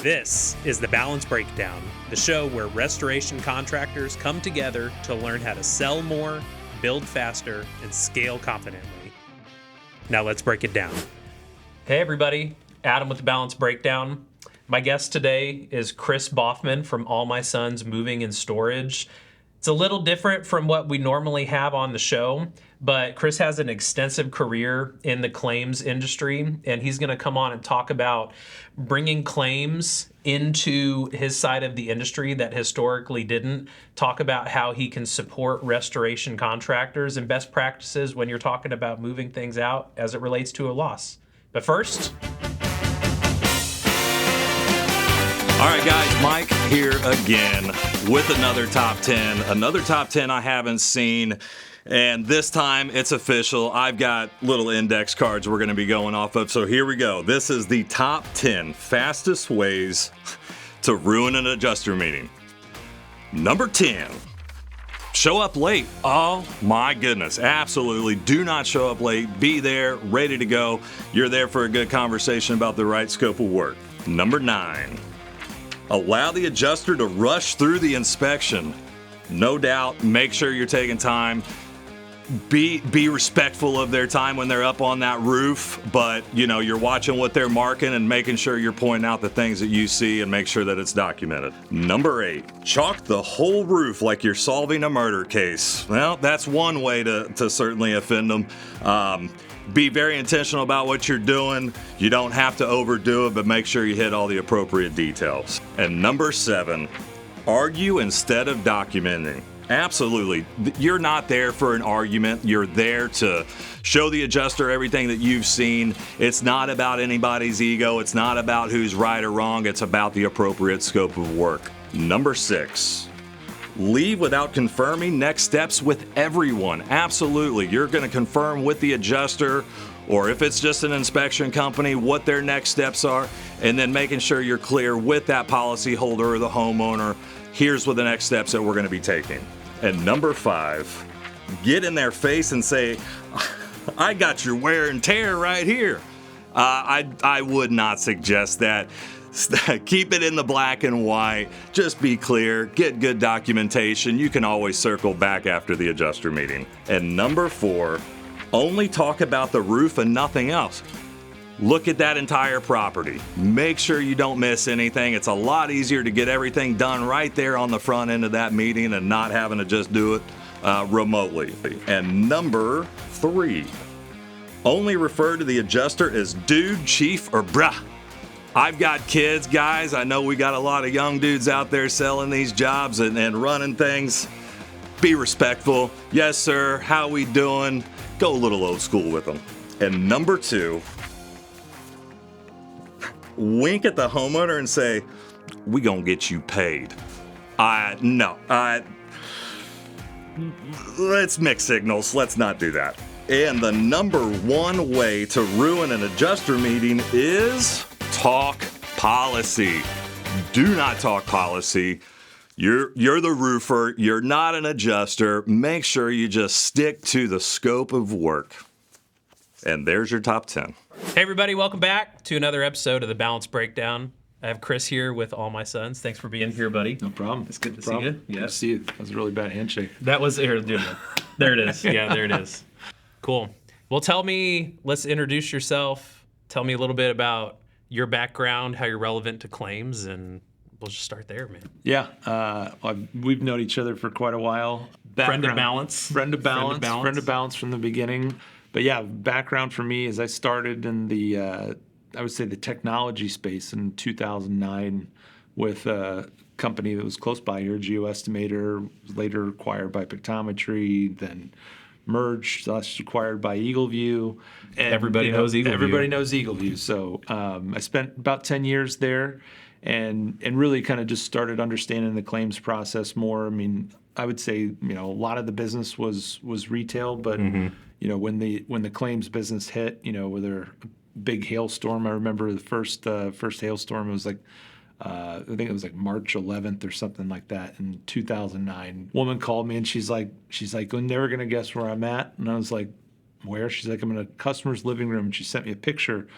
This is the Balance Breakdown, the show where restoration contractors come together to learn how to sell more, build faster, and scale confidently. Now let's break it down. Hey everybody, Adam with the Balance Breakdown. My guest today is Chris Baughman from All My Sons Moving and Storage. It's a little different from what we normally have on the show, but Chris has an extensive career in the claims industry, and he's going to come on and talk about bringing claims into his side of the industry that historically didn't, talk about how he can support restoration contractors and best practices when you're talking about moving things out as it relates to a loss. But first... All right, guys, Mike here again with another top 10. Another top 10 I haven't seen, and this time it's official. I've got little index cards we're going to be going off of, so here we go. This is the top 10 fastest ways to ruin an adjuster meeting. Number 10, show up late. Oh my goodness, absolutely. Do not show up late. Be there, ready to go. You're there for a good conversation about the right scope of work. Number 9. Allow the adjuster to rush through the inspection. No doubt, make sure you're taking time. Be respectful of their time when they're up on that roof, but you're watching what they're marking and making sure you're pointing out the things that you see and make sure that it's documented. Number 8, chalk the whole roof like you're solving a murder case. Well, that's one way to certainly offend them. Be very intentional about what you're doing. You don't have to overdo it, but make sure you hit all the appropriate details. And number 7, argue instead of documenting. Absolutely. You're not there for an argument. You're there to show the adjuster everything that you've seen. It's not about anybody's ego. It's not about who's right or wrong. It's about the appropriate scope of work. Number 6. Leave without confirming next steps with everyone. Absolutely. You're going to confirm with the adjuster, or if it's just an inspection company, what their next steps are, and then making sure you're clear with that policyholder or the homeowner. Here's what the next steps that we're going to be taking. And number 5, get in their face and say, I got your wear and tear right here. I would not suggest that. Keep it in the black and white. Just be clear. Get good documentation. You can always circle back after the adjuster meeting. And number 4, only talk about the roof and nothing else. Look at that entire property. Make sure you don't miss anything. It's a lot easier to get everything done right there on the front end of that meeting and not having to just do it remotely. And number 3, only refer to the adjuster as dude, chief, or bruh. I've got kids, guys. I know we got a lot of young dudes out there selling these jobs and running things. Be respectful. Yes, sir. How we doing? Go a little old school with them. And number 2, wink at the homeowner and say, we gonna get you paid. Let's mix signals. Let's not do that. And the number 1 way to ruin an adjuster meeting is talk policy. Do not talk policy. You're the roofer. You're not an adjuster. Make sure you just stick to the scope of work. And there's your top 10. Hey everybody, welcome back to another episode of the Balance Breakdown. I have Chris here with All My Sons. Thanks for being here, buddy. No problem. It's good to see you. Yeah. Good to see you. That was a really bad handshake. That was here, dude. There it is. Yeah, there it is. Cool. Well, let's introduce yourself. Tell me a little bit about your background, how you're relevant to claims, and we'll just start there, man. Yeah. We've known each other for quite a while. Friend of balance. Friend of balance from the beginning. But yeah, background for me is I started in the, I would say the technology space in 2009 with a company that was close by here, GeoEstimator, was later acquired by Pictometry, then merged, acquired by Eagleview. And, everybody knows Eagleview. Everybody knows Eagleview. So I spent about 10 years there and really kind of just started understanding the claims process more. I mean, I would say, a lot of the business was retail, but when the claims business hit, with a big hailstorm, I remember the first hailstorm, it was like, I think it was like March 11th or something like that in 2009. Woman called me and she's like, you're never going to guess where I'm at. And I was like, where? She's like, I'm in a customer's living room. And she sent me a picture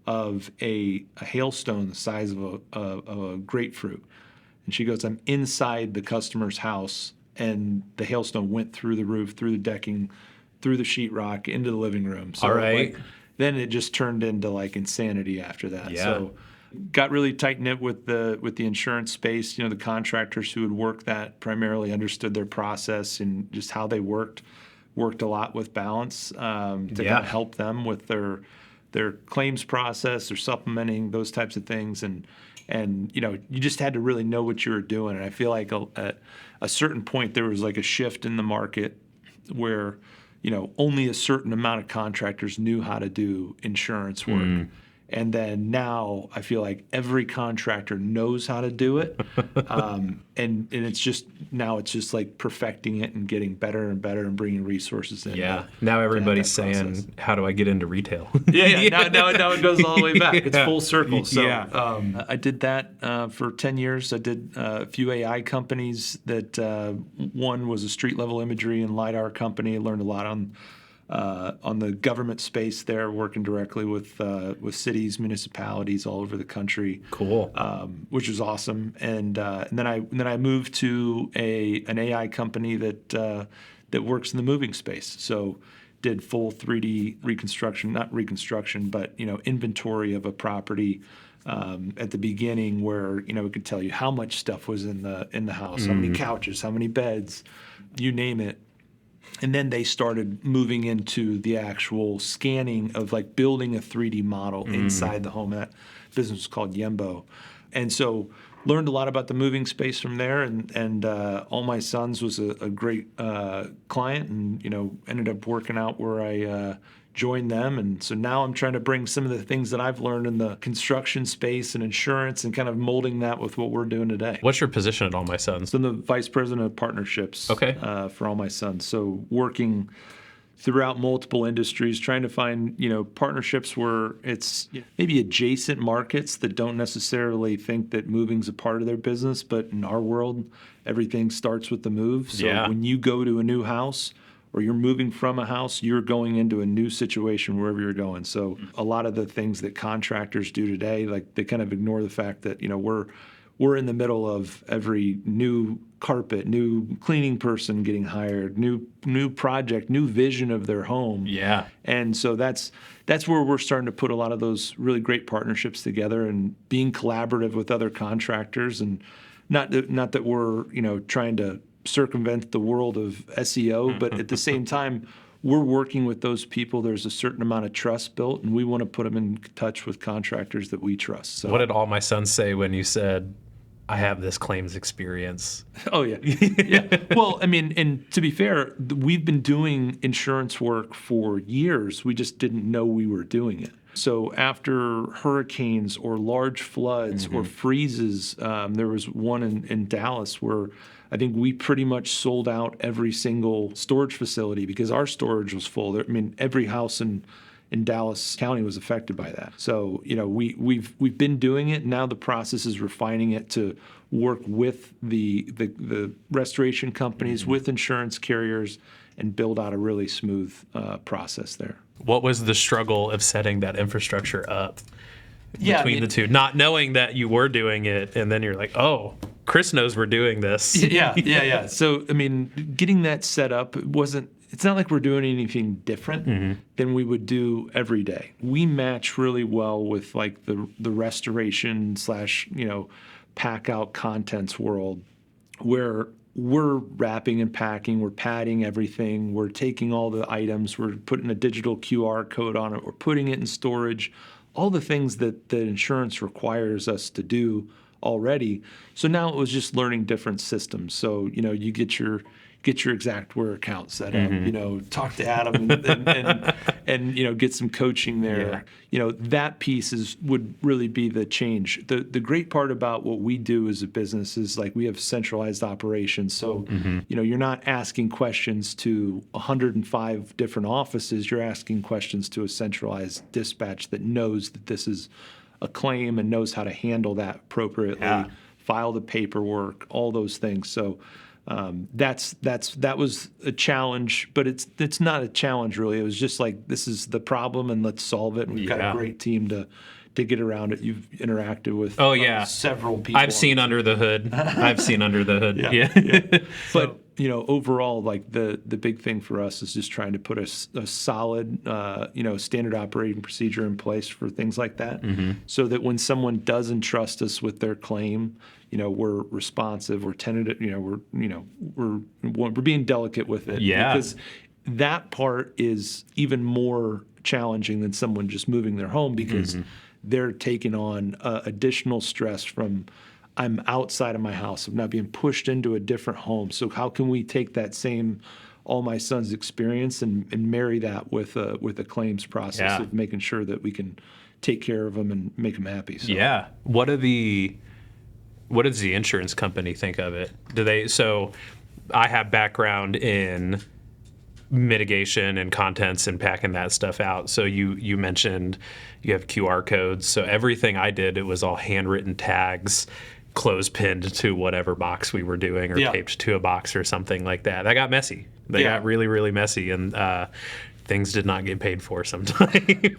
of a hailstone the size of a grapefruit. And she goes, I'm inside the customer's house, and the hailstone went through the roof, through the decking, through the sheetrock, into the living room. So All right. then it just turned into like insanity after that. Yeah. So got really tight knit with the insurance space. The contractors who would work that primarily understood their process and just how they worked a lot with Balance to kind of help them with their claims process, their supplementing, those types of things. And you just had to really know what you were doing. And I feel like at a certain point there was like a shift in the market where only a certain amount of contractors knew how to do insurance work. And then now I feel like every contractor knows how to do it. And it's just like perfecting it and getting better and better and bringing resources in. Yeah. Now everybody's that saying, process. how do I get into retail? Yeah. Now it goes all the way back. It's full circle. So Yeah. I did that for 10 years. I did a few AI companies that one was a street level imagery and LiDAR company. I learned a lot on the government space there, working directly with cities, municipalities all over the country. Cool. Which was awesome. And then I moved to an AI company that works in the moving space. So did full 3D reconstruction, not reconstruction, but inventory of a property at the beginning, where it could tell you how much stuff was in the house, how many couches, how many beds, you name it. And then they started moving into the actual scanning of like building a 3D model inside the home. That business was called Yembo. And so learned a lot about the moving space from there. And All My Sons was a great client, and ended up working out where I joined them. And so now I'm trying to bring some of the things that I've learned in the construction space and insurance and kind of molding that with what we're doing today. What's your position at All My Sons? So I'm the vice president of partnerships for All My Sons. So working throughout multiple industries, trying to find partnerships where it's maybe adjacent markets that don't necessarily think that moving's a part of their business, but in our world, everything starts with the move. So when you go to a new house, or you're moving from a house, you're going into a new situation wherever you're going. So a lot of the things that contractors do today, like they kind of ignore the fact that we're in the middle of every new carpet, new cleaning person getting hired, new project, new vision of their home. Yeah. And so that's where we're starting to put a lot of those really great partnerships together and being collaborative with other contractors, and not that we're trying to circumvent the world of SEO, but at the same time, we're working with those people. There's a certain amount of trust built, and we want to put them in touch with contractors that we trust. So, What did All My Sons say when you said, I have this claims experience? Oh, yeah. Yeah. Well, I mean, and to be fair, we've been doing insurance work for years. We just didn't know we were doing it. So after hurricanes or large floods or freezes, there was one in Dallas where I think we pretty much sold out every single storage facility because our storage was full. I mean, every house in Dallas County was affected by that. So, we've been doing it. Now the process is refining it to work with the restoration companies, with insurance carriers, and build out a really smooth process there. What was the struggle of setting that infrastructure up between the two? Not knowing that you were doing it, and then you're like, oh, Chris knows we're doing this. Yeah. So, I mean, getting that set up, it's not like we're doing anything different than we would do every day. We match really well with like the restoration / pack out contents world, where we're wrapping and packing, we're padding everything, we're taking all the items, we're putting a digital QR code on it, we're putting it in storage, all the things that insurance requires us to do already. So now it was just learning different systems. So, you get your exact-ware account set up, talk to Adam and get some coaching there. That piece would really be the change. The great part about what we do as a business is like we have centralized operations. So, you're not asking questions to 105 different offices. You're asking questions to a centralized dispatch that knows that this is a claim and knows how to handle that appropriately, file the paperwork, all those things. So that was a challenge, but it's not a challenge really. It was just like, this is the problem and let's solve it. And we've got a great team to get around it. You've interacted with Oh yeah, several people. I've seen under the hood. I've seen under the hood. Yeah. Yeah. But overall, like the big thing for us is just trying to put a solid, standard operating procedure in place for things like that, so that when someone does entrust us with their claim, we're responsive, we're tentative, we're being delicate with it. Yeah. Because that part is even more challenging than someone just moving their home, because they're taking on additional stress from, I'm outside of my house, I'm not being pushed into a different home. So how can we take that same All My Sons experience and marry that with a claims process of making sure that we can take care of them and make them happy? So. Yeah. What does the insurance company think of it? So I have background in mitigation and contents and packing that stuff out. So you mentioned you have QR codes. So everything I did, it was all handwritten tags, close pinned to whatever box we were doing, or taped to a box or something like that. That got messy. They got really, really messy, and things did not get paid for sometimes.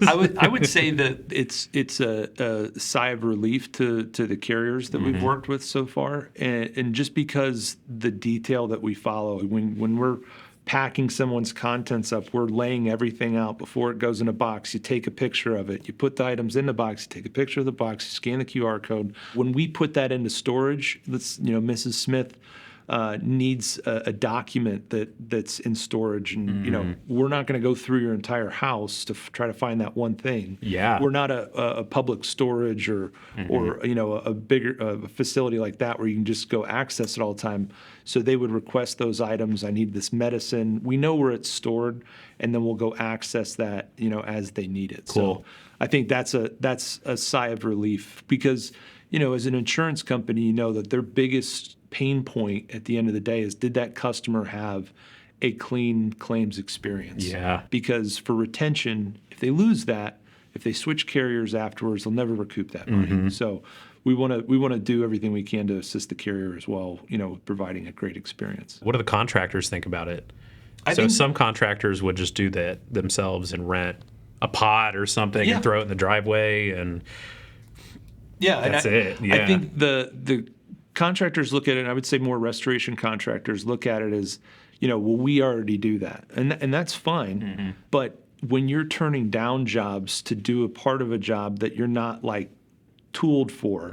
I would say that it's a sigh of relief to the carriers that we've worked with so far, and just because the detail that we follow when we're packing someone's contents up, we're laying everything out before it goes in a box. You take a picture of it, you put the items in the box, you take a picture of the box, you scan the QR code. When we put that into storage, Mrs. Smith needs a document that's in storage, and we're not going to go through your entire house to try to find that one thing. Yeah, we're not a public storage or a bigger facility like that where you can just go access it all the time. So they would request those items. I need this medicine. We know where it's stored, and then we'll go access that as they need it. Cool. So I think that's a sigh of relief, because as an insurance company, that their biggest pain point at the end of the day is, did that customer have a clean claims experience? Yeah. Because for retention, if they lose that, if they switch carriers afterwards, they'll never recoup that money. So we want to do everything we can to assist the carrier as well, with providing a great experience. What do the contractors think about it? I think some contractors would just do that themselves and rent a pod or something and throw it in the driveway, and that's it. Yeah. I think the contractors look at it, and I would say more restoration contractors look at it as, we already do that. And that's fine. But when you're turning down jobs to do a part of a job that you're not tooled for,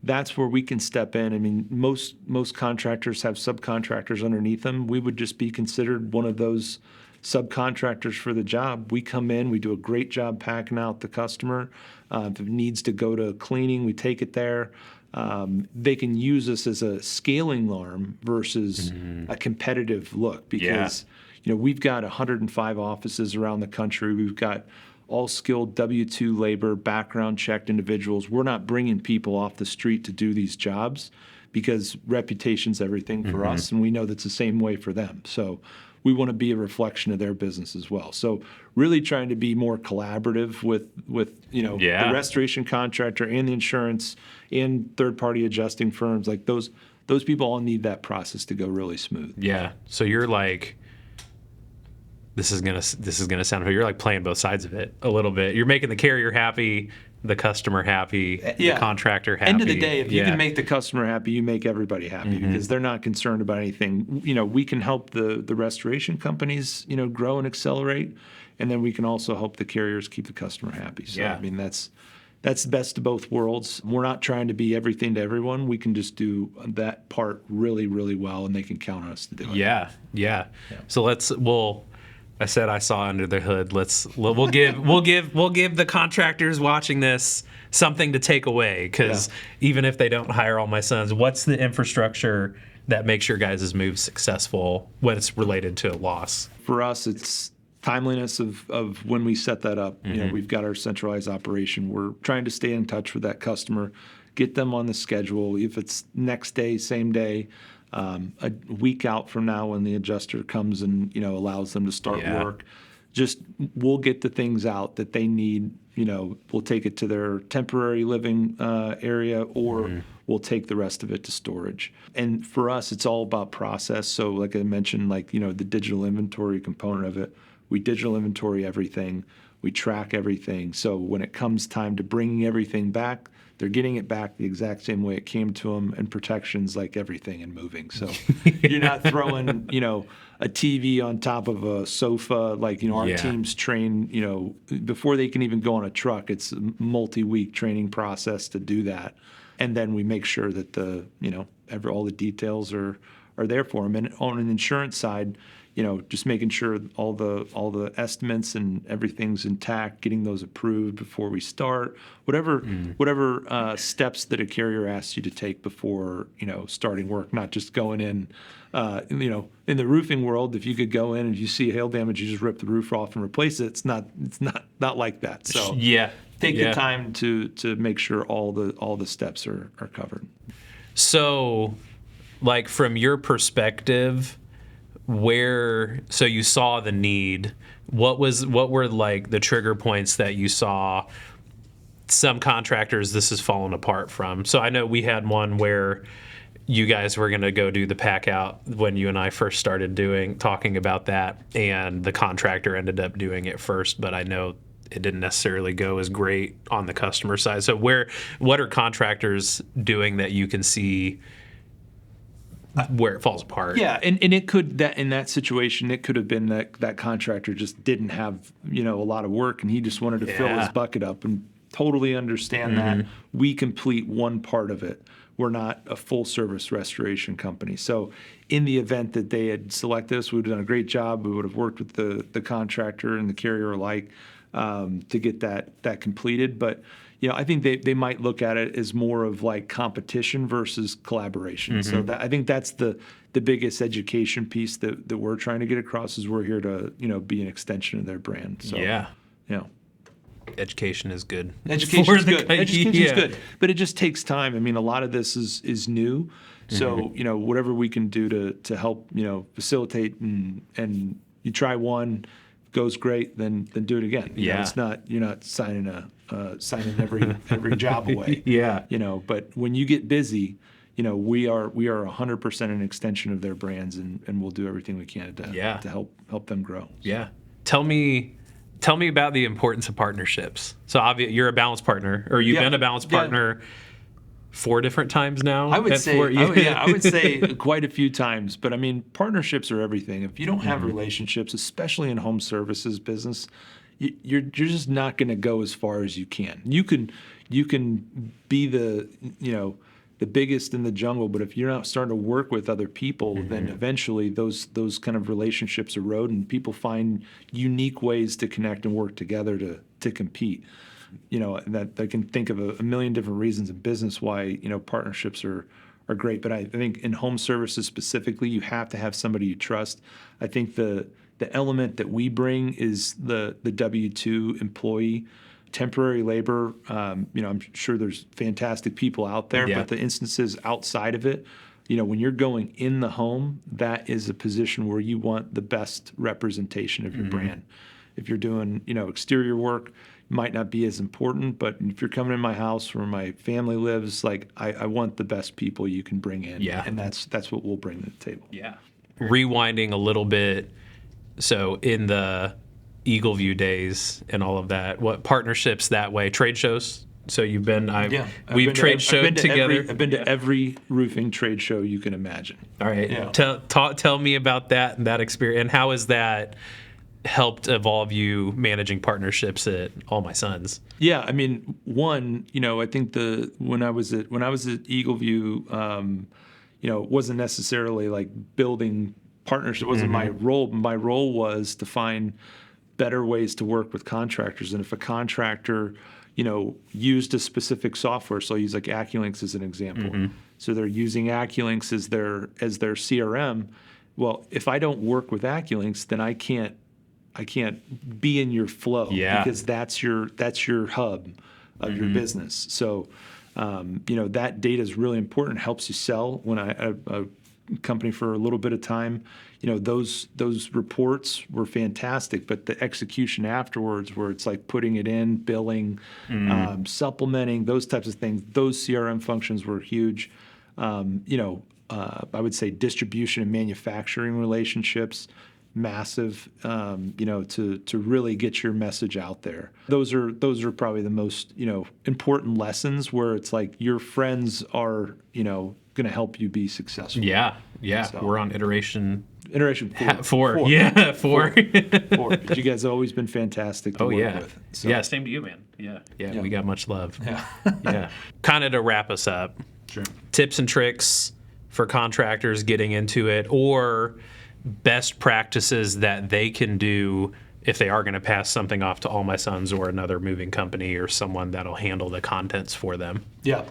that's where we can step in. I mean, most contractors have subcontractors underneath them. We would just be considered one of those subcontractors for the job. We come in, we do a great job packing out the customer. If it needs to go to cleaning, we take it there. They can use us as a scaling arm versus a competitive look, because we've got 105 offices around the country. We've got all skilled W-2 labor, background checked individuals. We're not bringing people off the street to do these jobs, because reputation's everything for us, and we know that's the same way for them. So we want to be a reflection of their business as well. So really trying to be more collaborative with the restoration contractor and the insurance and third-party adjusting firms. Like those people all need that process to go really smooth. Yeah. So you're like, this is gonna sound, you're like playing both sides of it a little bit. You're making the carrier happy, the customer happy, the contractor happy. End of the day, if you can make the customer happy, you make everybody happy, because they're not concerned about anything. We can help the restoration companies, grow and accelerate, and then we can also help the carriers keep the customer happy. So I mean, that's the best of both worlds. We're not trying to be everything to everyone. We can just do that part really, really well, and they can count on us to do it. Yeah. So I said I saw under the hood. We'll give the contractors watching this something to take away, because even if they don't hire All My Sons, what's the infrastructure that makes your guys' move successful when it's related to a loss? For us, it's timeliness of when we set that up. We've got our centralized operation. We're trying to stay in touch with that customer, get them on the schedule. If it's next day, same day, a week out from now when the adjuster comes and allows them to start work, just we'll get the things out that they need. We'll take it to their temporary living area, or we'll take the rest of it to storage. And for us, it's all about process. So like I mentioned, the digital inventory component of it, we digital inventory everything. We track everything. So when it comes time to bringing everything back, they're getting it back the exact same way it came to them, and protections like everything in moving. So you're not throwing, a TV on top of a sofa. Like, our teams train, before they can even go on a truck, it's a multi-week training process to do that. And then we make sure that all the details are there for them. And on an insurance side, just making sure all the estimates and everything's intact, getting those approved before we start, whatever steps that a carrier asks you to take before, starting work, not just going in, in the roofing world, if you could go in and you see hail damage, you just rip the roof off and replace it. It's not like that. So take the time to make sure all the steps are covered. So, like, from your perspective, so you saw the need, what were like the trigger points that you saw some contractors this has fallen apart from? So I know we had one where you guys were going to go do the pack out when you and I first started talking about that, and the contractor ended up doing it first, but I know it didn't necessarily go as great on the customer side. So what are contractors doing that you can see where it falls apart? Yeah, and it could, that in that situation, it could have been that contractor just didn't have a lot of work, and he just wanted to fill his bucket up, and totally understand that. We complete one part of it. We're not a full service restoration company. So in the event that they had selected us, we would have done a great job. We would have worked with the contractor and the carrier alike to get that completed. But I think they might look at it as more of like competition versus collaboration. So I think that's the biggest education piece that we're trying to get across, is we're here to be an extension of their brand. So education is good. Education is good. Education is good, but it just takes time. I mean, a lot of this is new. So whatever we can do to help facilitate, and you try one, goes great, then do it again. It's not, you're not signing every job away. But when you get busy, we are 100% an extension of their brands, and we'll do everything we can to help them grow. Yeah. Tell me about the importance of partnerships. So obviously you're a balance partner, or you've been a balance partner 4 different times now. I would say quite a few times. But I mean, partnerships are everything. If you don't have relationships, especially in home services business, you're just not going to go as far as you can. You can be the biggest in the jungle, but if you're not starting to work with other people, then eventually those kind of relationships erode, and people find unique ways to connect and work together to compete. That they can think of a million different reasons in business why partnerships are great. But I think in home services specifically, you have to have somebody you trust. I think the element that we bring is the W-2 employee. Temporary labor, I'm sure there's fantastic people out there, but the instances outside of it, when you're going in the home, that is a position where you want the best representation of your brand. If you're doing, exterior work, might not be as important, but if you're coming in my house where my family lives, like I want the best people you can bring in, and that's what we'll bring to the table. Rewinding a little bit, so in the Eagle View days and all of that, what partnerships that way? Trade shows. So you've been, we've trade showed together. I've been to every roofing trade show you can imagine. All right, tell me about that and that experience, and how has that helped evolve you managing partnerships at All My Sons? Yeah, I mean, one, I think when I was at Eagle View, it wasn't necessarily like building partnerships. It wasn't my role. My role was to find better ways to work with contractors. And if a contractor, used a specific software, so I'll use like AccuLynx as an example. So they're using AccuLynx as their CRM. Well, if I don't work with AccuLynx, then I can't be in your flow, because that's your hub of your business. So, that data is really important. It helps you sell. When a company for a little bit of time, those reports were fantastic, but the execution afterwards, where it's like putting it in, billing, supplementing, those types of things, those CRM functions were huge. I would say distribution and manufacturing relationships, massive, to really get your message out there. Those are probably the most, important lessons where it's like your friends are, going to help you be successful. Yeah. So- We're on iteration Four. Yeah, four. Four. But you guys have always been fantastic to work with. So, Yeah, same to you, man. Yeah, we got much love. Yeah. Yeah. Kind of to wrap us up, Sure. tips and tricks for contractors getting into it, or best practices that they can do if they are going to pass something off to All My Sons or another moving company or someone that'll handle the contents for them. Yeah.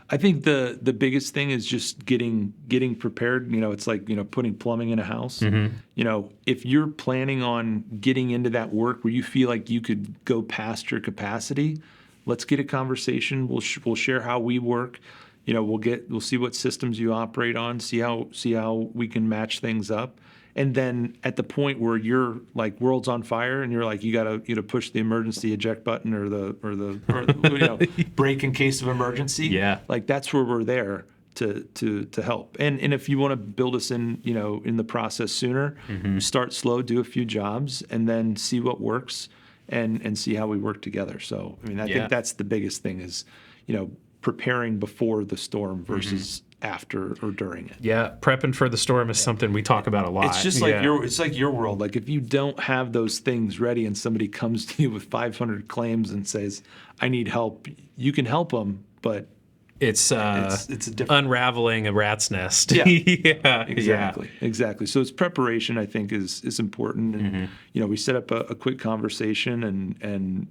I think the biggest thing is just getting prepared. It's like, putting plumbing in a house. If you're planning on getting into that work where you feel like you could go past your capacity, let's get a conversation. We'll share how we work. We'll see what systems you operate on, see how we can match things up. And then at the point where you're like world's on fire and you're like you gotta push the emergency eject button or the brake in case of emergency. Yeah. Like that's where we're there to help. And if you want to build us in in the process sooner, start slow, do a few jobs, and then see what works and see how we work together. So I think that's the biggest thing is preparing before the storm versus after or during it. Yeah, prepping for the storm is something we talk about a lot. It's just like your world. Like if you don't have those things ready and somebody comes to you with 500 claims and says, "I need help," you can help them, but it's a different unraveling a rat's nest. Yeah. Exactly. Exactly. So it's preparation, I think, is important. And we set up a quick conversation and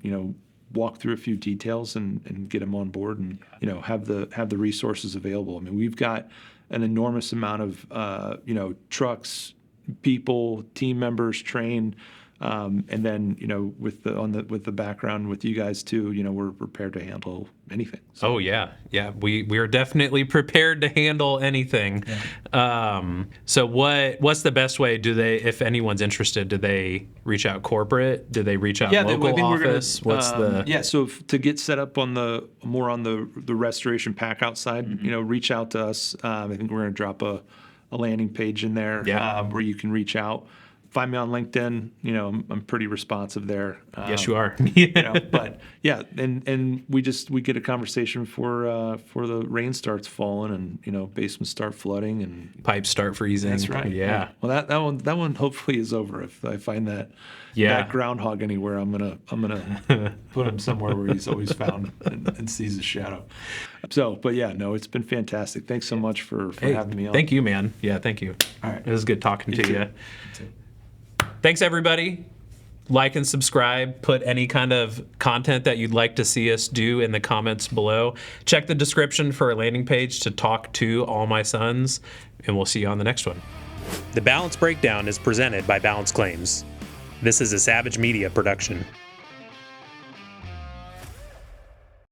walk through a few details and get them on board and have the resources available. We've got an enormous amount of trucks, people, team members trained, and then with the background with you guys too, we're prepared to handle anything. So. Oh yeah, we are definitely prepared to handle anything. So what's the best way? Do they, if anyone's interested, do they reach out corporate? Do they reach out local office? So to get set up on the restoration packout side, reach out to us. I think we're going to drop a landing page in there where you can reach out. Find me on LinkedIn. I'm pretty responsive there. Yes, you are. But yeah, and we get a conversation for the rain starts falling and basements start flooding and pipes start freezing. That's right. Yeah. Well, that one hopefully is over. If I find that groundhog anywhere, I'm gonna put him somewhere where he's always found and sees his shadow. So, but yeah, no, it's been fantastic. Thanks so much for having me on. Thank you, man. Yeah, thank you. All right. It was good talking to you. Too. Thanks, everybody. Like and subscribe. Put any kind of content that you'd like to see us do in the comments below. Check the description for a landing page to talk to All My Sons, and we'll see you on the next one. The Balance Breakdown is presented by Balance Claims. This is a Savage Media production.